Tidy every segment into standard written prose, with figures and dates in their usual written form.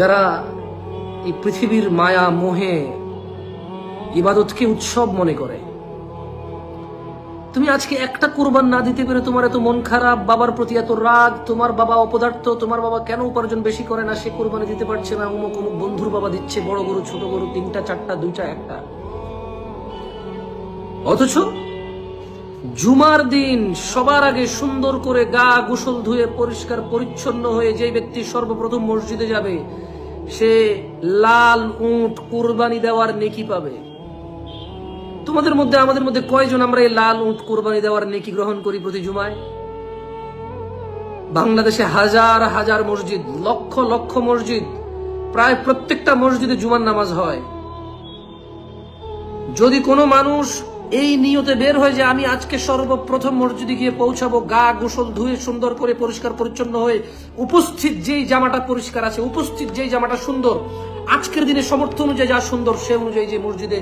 যারা এই পৃথিবীর মায়া মোহে ইবাদতকে উৎসব মনে করে, তুমি আজকে একটা কুরবান না দিতে পেরে তোমার এত মন খারাপ, বাবার প্রতি এত রাগ, তোমার বাবা অপদার্থ, তোমার বাবা কেন উপার্জন বেশি করে না, সে কুরবানি দিতে পারছে না, অমুক অমুক বন্ধুর বাবা দিচ্ছে, বড় গরু ছোট গরু, 3টা 4টা 2টা 1টা। অথচ জুমার দিন সবার আগে সুন্দর করে গা গোসল ধুয়ে পরিষ্কার পরিচ্ছন্ন হয়ে যে ব্যক্তি সর্বপ্রথম মসজিদে যাবে, সে লাল উট কুরবানি দেওয়ার নেকি পাবে। তোমাদের মধ্যে আমাদের মধ্যে কয়জন আমরা এই লাল উট কুরবানি দেওয়ার নেকি গ্রহণ করি প্রতি জুমায়? বাংলাদেশে হাজার হাজার মসজিদ, লক্ষ লক্ষ মসজিদ, প্রায় প্রত্যেকটা মসজিদে জুমার নামাজ হয়। যদি কোনো মানুষ এই নিয়তে বের হয় যে আমি আজকে সর্বপ্রথম মসজিদে গিয়ে পৌঁছাবো, গা গোসল ধুয়ে সুন্দর করে পরিষ্কার পরিচ্ছন্ন হয়ে, উপস্থিত যেই জামাটা পরিষ্কার আছে, উপস্থিত যেই জামাটা সুন্দর, আজকের দিনে সমর্থ অনুযায়ী যা সুন্দর সে অনুযায়ী যে মসজিদে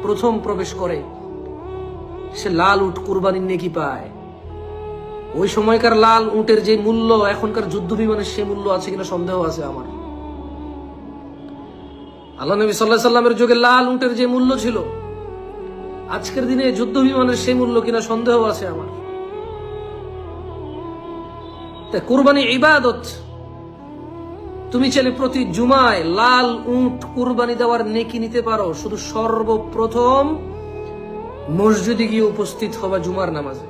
প্রথম প্রবেশ করে, সে লাল উট কুরবানির নেকি পায়। ওই সময়কার লাল উটের যে মূল্য, এখনকার যুদ্ধ বিমানের সে মূল্য আছে কিনা সন্দেহ আছে আমার। আল্লাহ নবী সাল্লাল্লাহু আলাইহি সাল্লামের যুগে লাল উটের যে মূল্য ছিল, আজকের দিনে যুদ্ধ বিমানের সেই মূল্য কিনা সন্দেহ আছে আমার। তাই কুরবানি ইবাদত। তুমি চাইলে প্রতি জুমায় লাল উট কুরবানি দেওয়ার নেকি নিতে পারো, শুধু সর্বপ্রথম মসজিদে গিয়ে উপস্থিত হবা জুমার নামাজে।